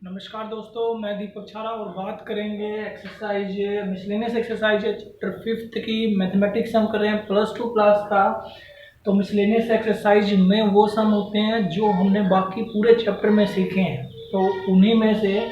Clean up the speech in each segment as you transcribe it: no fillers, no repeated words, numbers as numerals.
नमस्कार दोस्तों, मैं दीपक छारा और बात करेंगे एक्सरसाइज मिसलेनियस एक्सरसाइज चैप्टर 5 की। मैथमेटिक्स हम कर रहे हैं +2 क्लास का। तो मिसलेनियस एक्सरसाइज में वो सम होते हैं जो हमने बाकी पूरे चैप्टर में सीखे हैं, तो उन्हीं में से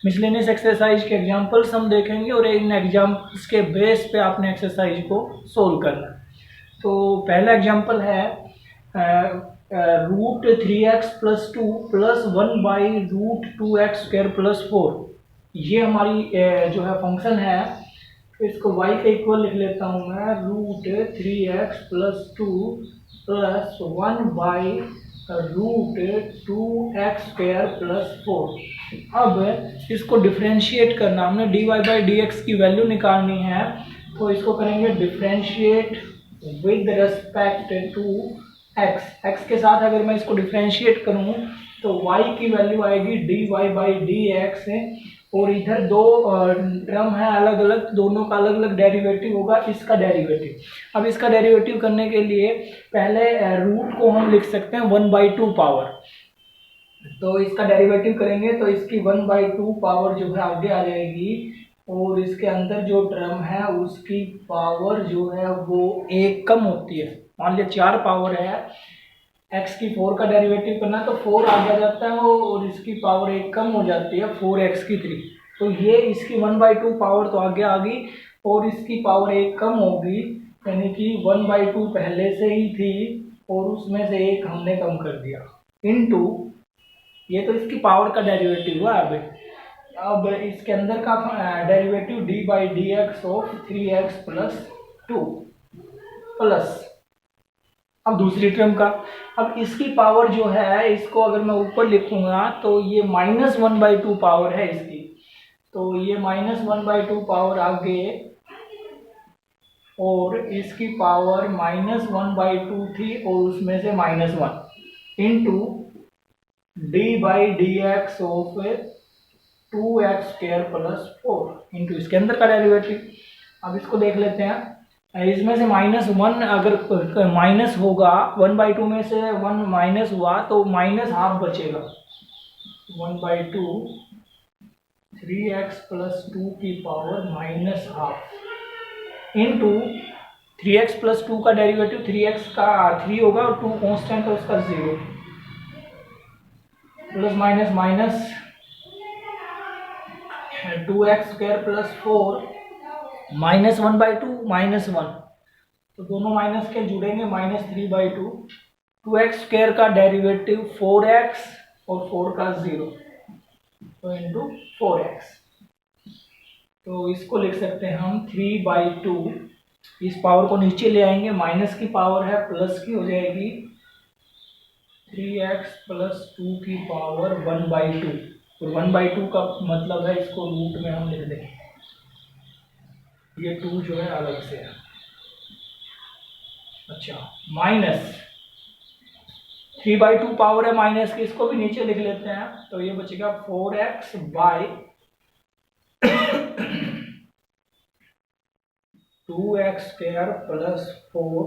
मिसलेनियस एक्सरसाइज के एग्जाम्पल्स हम देखेंगे और इन एग्जाम्पल्स के बेस पे आपने एक्सरसाइज को सोल्व करना है। तो पहला एग्जाम्पल है √3x+2 + 1/√2x² + 4। ये हमारी जो है फंक्शन है। इसको y के इक्वल लिख लेता हूँ मैं, √3x+2 + 1/√2x² + 4। अब इसको डिफ्रेंशिएट करना, हमने dy/dx की वैल्यू निकालनी है, तो इसको करेंगे differentiate with respect to x के साथ। अगर मैं इसको डिफ्रेंशिएट करूं तो y की वैल्यू आएगी dy/dx, और इधर दो टर्म है अलग अलग, दोनों का अलग अलग डेरिवेटिव होगा। इसका डेरिवेटिव, अब इसका डेरिवेटिव करने के लिए पहले रूट को हम लिख सकते हैं 1/2 पावर। तो इसका डेरिवेटिव करेंगे तो इसकी 1/2 पावर जो है आगे आ जाएगी, और इसके अंदर जो टर्म है उसकी पावर जो है वो 1 कम होती है। मान लिया 4 पावर है, x की 4 का डेरिवेटिव करना तो 4 आगे जाता है और इसकी पावर 1 कम हो जाती है, 4x की 3। तो ये इसकी 1/2 पावर तो आगे आ गई और इसकी पावर 1 कम होगी, यानी कि 1/2 पहले से ही थी और उसमें से 1 हमने कम कर दिया, इनटू ये तो इसकी पावर का डेरिवेटिव हुआ। अब इसके अंदर का derivative dy/dx of 3x+2 plus, अब दूसरी टर्म का, अब इसकी पावर जो है, इसको अगर मैं ऊपर लिखूंगा तो ये -1/2 पावर है इसकी, तो ये -1/2 पावर आगे, और इसकी पावर -1/2 थी और उसमें से -1 into dy/dx of 2x² + 4 into इसके अंदर का डेरिवेटिव। अब इसको देख लेते हैं, इसमें से -1 अगर माइनस होगा, 1/2 में से 1 माइनस हुआ तो -½ बचेगा। 1/2 3x+2 की पावर -½ इनटू 3x+2 का डेरिवेटिव 3x का 3 होगा और 2 कांस्टेंट है उसका 0, प्लस माइनस माइनस 2x² + 4 -1/2 -1, तो दोनों माइनस के जुड़ेंगे, -3/2। 2x² का डेरिवेटिव 4x और 4 का 0, तो इंटू 4x। तो इसको लिख सकते हैं हम 3/2, इस पावर को नीचे ले आएंगे, माइनस की पावर है प्लस की हो जाएगी, 3x+2 की पावर 1/2, और 1/2 का मतलब है, इसको रूट में हम लिख देंगे, ये 2 जो है अलग से है। अच्छा, माइनस 3/2 पावर है माइनस की, इसको भी नीचे लिख लेते हैं, तो ये बचेगा 4x बाई 2x² + 4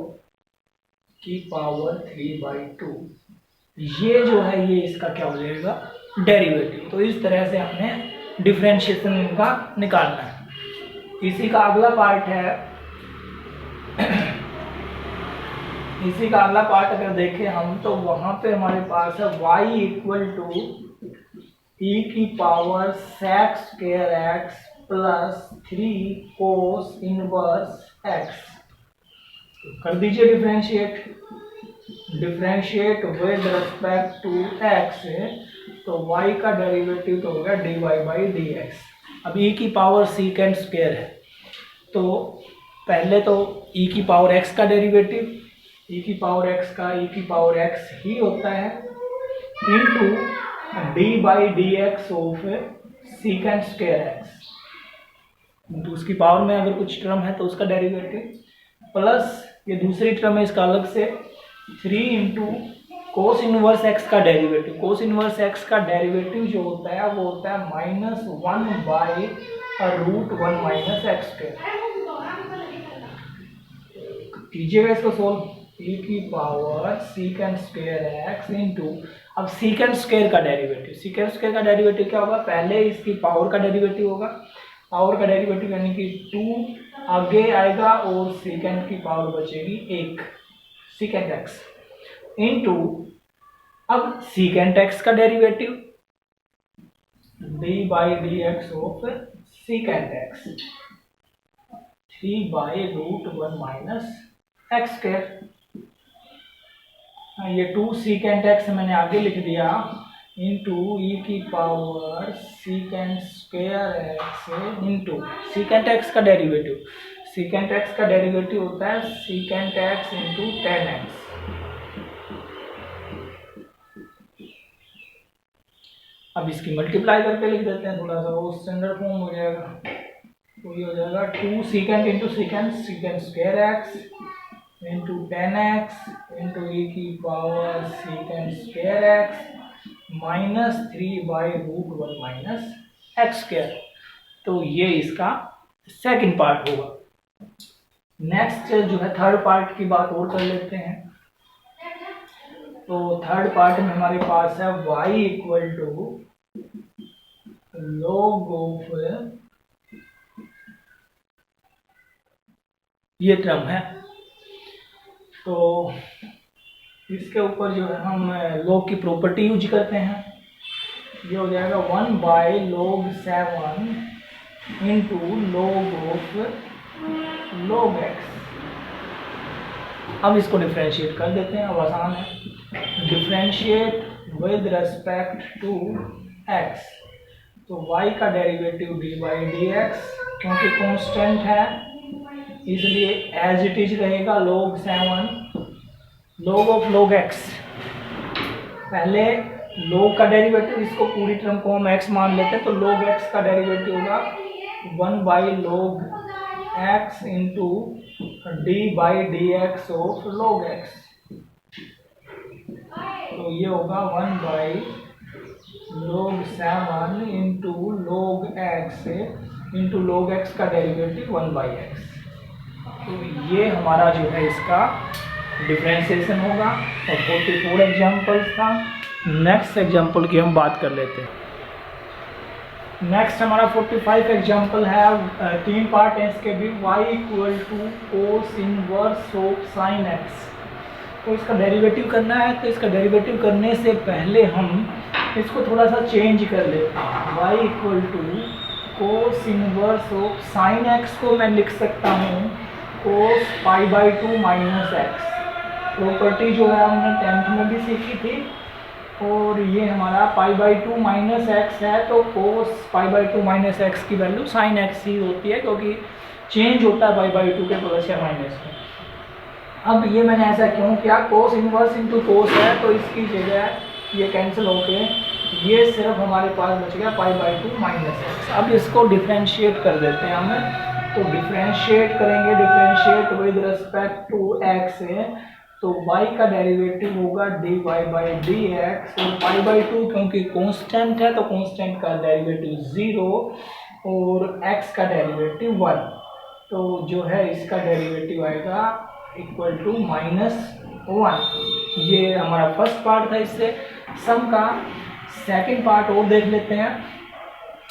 की पावर 3/2। ये जो है ये इसका क्या हो जाएगा, डेरिवेटिव। तो इस तरह से हमने डिफरेंशिएशन इनका निकालना है। इसी का अगला पार्ट है, इसी का अगला पार्ट अगर देखें हम, तो वहां पे हमारे पास है y = e⁻⁴x + 3 cos inverse x। कर दीजिए differentiate with respect to x, तो y का डेरिवेटिव तो होगा dy/dx। अब e की पावर sec² है, तो पहले तो e की पावर x का डेरिवेटिव, e की पावर x का e की पावर x ही होता है, into dy/dx of sec² x, तो उसकी पावर में अगर कुछ टर्म है तो उसका डेरिवेटिव, प्लस ये दूसरी टर्म है इसका अलग से 3 इंटू कोस इनवर्स x का डेरिवेटिव। कोस इनवर्स x का डेरिवेटिव जो होता है वो होता है -1/√1 - x²। कीजिएगा इसको सोल्व, e की power second square X into, अब सीकेंड स्क्वायर का डेरिवेटिव क्या होगा, पहले इसकी पावर का डेरिवेटिव होगा, पावर का डेरिवेटिव यानी कि 2 आगे आएगा और सीकेंड की पावर बचेगी 1 सीकेंड एक्स इंटू, अब सीकेंड एक्स का derivative D by D x of सीकेंड x 3/√1 minus X square, ये 2 सीकेंड एक्स मैंने आगे लिख दिया इंटू ई की power second square X into सीकेंड x का डेरिवेटिव, सीकेंड एक्स का डेरिवेटिव होता है सीकेंड एक्स इंटू टेन एक्स, अब इसकी मल्टीप्लाई करके लिख देते हैं, थोड़ा सा वो स्टैंडर्ड फॉर्म हो जाएगा, तो ये हो जाएगा 2 second into second square X into tan X into E की power second square X minus 3/√1 minus X square, तो ये इसका सेकंड पार्ट होगा। नेक्स्ट जो है थर्ड पार्ट की बात और कर लेते हैं, तो थर्ड पार्ट में हमारे पास है y equal to log of ये टर्म है, तो इसके ऊपर जो है हम log की प्रॉपर्टी यूज करते हैं, ये हो जाएगा 1/log7 into log of log x, अब इसको डिफ्रेंशिएट कर देते हैं, अब आसान है, differentiate with respect to x, तो y का derivative D by D X, क्योंकि कांस्टेंट है इसलिए एज इट इज रहेगा log7 log of log x, पहले log का डेरिवेटिव, इसको पूरी टर्म को हम x मान लेते हैं, तो log x का डेरिवेटिव होगा 1/log x into D by D x of log x, तो ये होगा 1/log7 into log x into log x का डेरिवेटिव 1/x, तो ये हमारा जो है इसका डिफ्रेंशिएशन होगा, और 44 एग्जाम्पल्स था। नेक्स्ट एग्जाम्पल की हम बात कर लेते हैं। नेक्स्ट हमारा 45 एग्जाम्पल है, 3 पार्ट है इसके भी, y equal to cos inverse of sine X, तो इसका डेरिवेटिव करना है, तो इसका डेरिवेटिव करने से पहले हम इसको थोड़ा सा चेंज कर लेते हैं, y equal to cos inverse of sine X को मैं लिख सकता हूँ कोस π/2 माइनस एक्स, प्रॉपर्टी जो है हमने 10th में भी सीखी थी, और ये हमारा π/2 माइनस एक्स है, तो कोस π/2 माइनस एक्स की वैल्यू साइन एक्स ही होती है, क्योंकि चेंज होता है π/2 के प्लस या माइनस में। अब ये मैंने ऐसा क्यों किया, कोस इनवर्स इंटू कोस है, तो इसकी जगह ये कैंसिल होके ये सिर्फ हमारे पास बच गया π/2 माइनस एक्स। अब इसको डिफ्रेंशिएट कर देते हैं हम, तो डिफ्रेंशिएट करेंगे, differentiate with respect to X है, तो y का डेरिवेटिव होगा dy बाई डी एक्स, और π/2 क्योंकि कांस्टेंट है तो कांस्टेंट का डेरिवेटिव 0 और x का डेरिवेटिव 1, तो जो है इसका डेरिवेटिव आएगा इक्वल टू -1। ये हमारा फर्स्ट पार्ट था इससे सम का। सेकंड पार्ट और देख लेते हैं।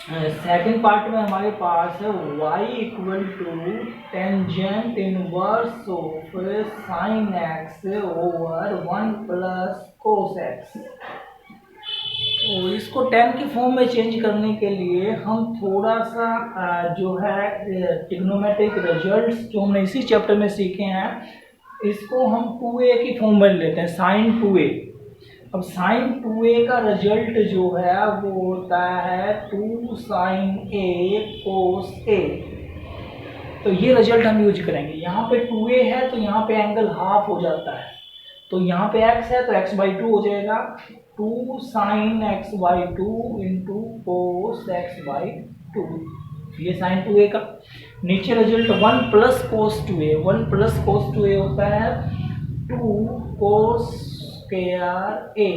सेकंड पार्ट में हमारे पास है y equal to tangent inverse of sine X over 1 plus cos X. तो इसको 10 की फॉर्म में चेंज करने के लिए हम थोड़ा सा जो है ट्रिग्नोमेट्रिक रिजल्ट्स जो हमने इसी चैप्टर में सीखे हैं, इसको हम 2a की फॉर्म में लेते हैं, साइन 2a। अब साइन 2a का रिजल्ट जो है वो होता है 2 साइन a कोस a। तो ये रिजल्ट हम यूज करेंगे। यहाँ पे 2a है तो यहाँ पे एंगल हाफ हो जाता है, तो यहाँ पे x है तो x/2 हो जाएगा, 2 sign x/2 into cos x/2, ये साइन 2a का। नीचे रिजल्ट 1 प्लस कोस 2a, 1 प्लस कोस 2a होता है 2 कोस स्क्वायर a,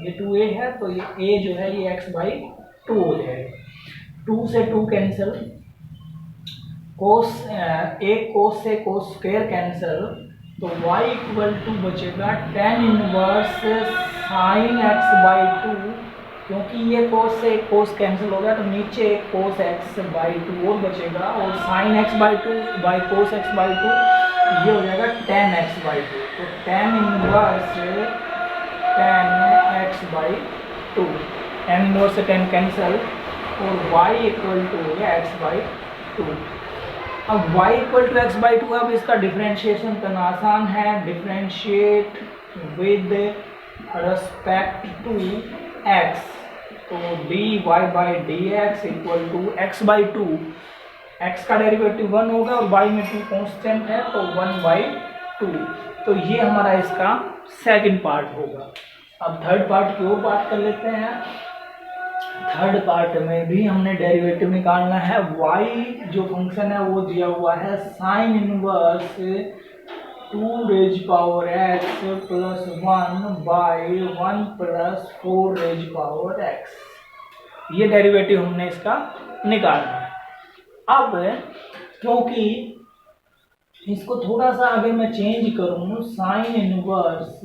ये 2a है तो ये a जो है ये x/2 हो जाएगा। 2 से 2 कैंसिल, कोस एक कोस से कोस स्क्वायर कैंसिल, तो y इक्वल टू बचेगा tan inverse sine X by to, क्योंकि ये कोस से कोस कैंसिल हो गया तो नीचे एक कोस एक्स बाई टू और बचेगा, और sine X by two by cos X by two ये हो जाएगा tan एक्स बाई टू। तो tan inverse tan X by two, tan inverse से tan कैंसिल और y इक्वल टू हो गया एक्स बाई टू। अब y equal to X by two, अब इसका डिफ्रेंशिएशन करना आसान है। Differentiate with respect to x, तो dy by D X equal to X by two, x का डेरिवेटिव 1 होगा और y में 2 कांस्टेंट है तो 1 बाई टू। तो ये हमारा इसका सेकंड पार्ट होगा। अब थर्ड पार्ट की ओर बात कर लेते हैं। थर्ड पार्ट में भी हमने डेरिवेटिव निकालना है। y जो फंक्शन है वो दिया हुआ है sine inverse 2 raise power x plus 1 by 1 plus 4 raise power x। ये डेरिवेटिव हमने इसका निकालना है। अब क्योंकि इसको थोड़ा सा अगर मैं चेंज करूं, sine inverse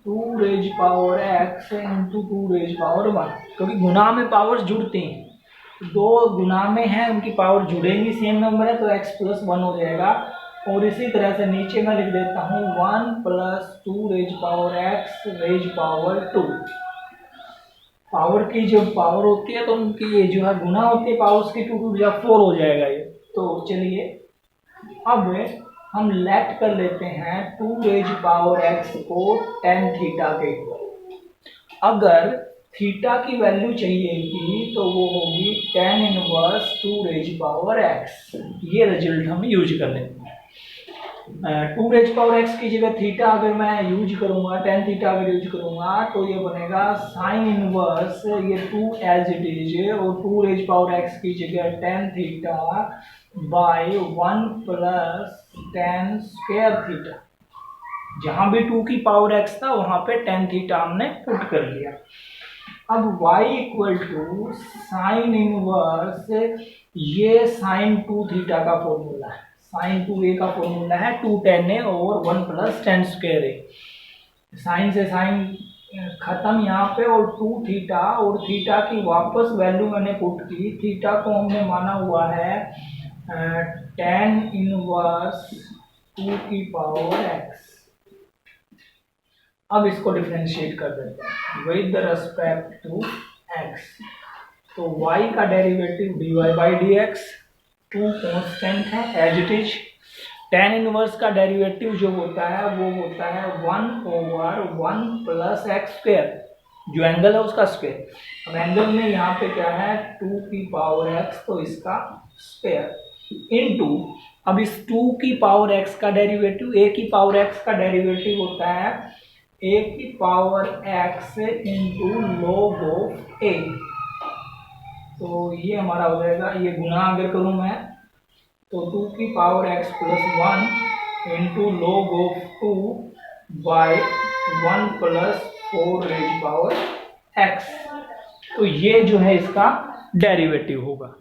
2 raise power x into 2 raise power 1, क्योंकि गुना में पावर्स जुड़ती हैं, दो गुना में हैं उनकी पावर जुड़ेंगी, सेम नंबर है तो x प्लस 1 हो जाएगा। और इसी तरह से नीचे मैं लिख देता हूँ 1 plus 2 raise power x raise power 2। Power की जो पावर होती है तो उनकी ये जो है गुना होती है पावर्स की, 2 2 या 4 हो जाएगा ये। तो चलिए अब हम लेट कर लेते हैं 2 रेज पावर x को tan थीटा के इक्वल। अगर थीटा की वैल्यू चाहिएगी तो वो होगी tan inverse 2 raise power x। ये रिजल्ट हम यूज कर लेते हैं। 2 रेज पावर x की जगह थीटा अगर मैं यूज करूंगा, tan थीटा अगर यूज करूंगा तो ये बनेगा साइन इनवर्स ये 2 एज इट इज, और 2 रेज पावर x की जगह tan theta by 1 plus tan square theta. जहां भी 2 की पावर x था वहां पे tan थीटा हमने पुट कर लिया। अब y equal to sine inverse ये साइन 2 थीटा का फॉर्मूला है, साइन 2a का फॉर्मूला है 2 tan a और 1 plus tan square a। Sine से साइन खत्म यहाँ पे, और 2 थीटा और थीटा की वापस वैल्यू मैंने पुट की। थीटा को हमने माना हुआ है tan इनवर्स 2 की पावर x। अब इसको डिफरेंशिएट कर देते हैं विद रिस्पेक्ट टू x। तो y का derivative dy by D X, 2 constant है as it is. tan inverse का डेरिवेटिव जो होता है वो होता है 1 ओवर 1 प्लस एक्स स्क्वायर, जो एंगल है उसका स्क्वायर। अब एंगल में यहाँ पे क्या है 2 की पावर x, तो इसका स्क्वायर इनटू, अब इस 2 की पावर x का डेरिवेटिव, a की पावर x का डेरिवेटिव होता है a की power x into log of a। तो ये हमारा हो जाएगा, ये गुना अगर करूं मैं तो 2 की power x plus 1 into log of 2 by 1 plus 4 raise power x। तो ये जो है इसका डेरिवेटिव होगा।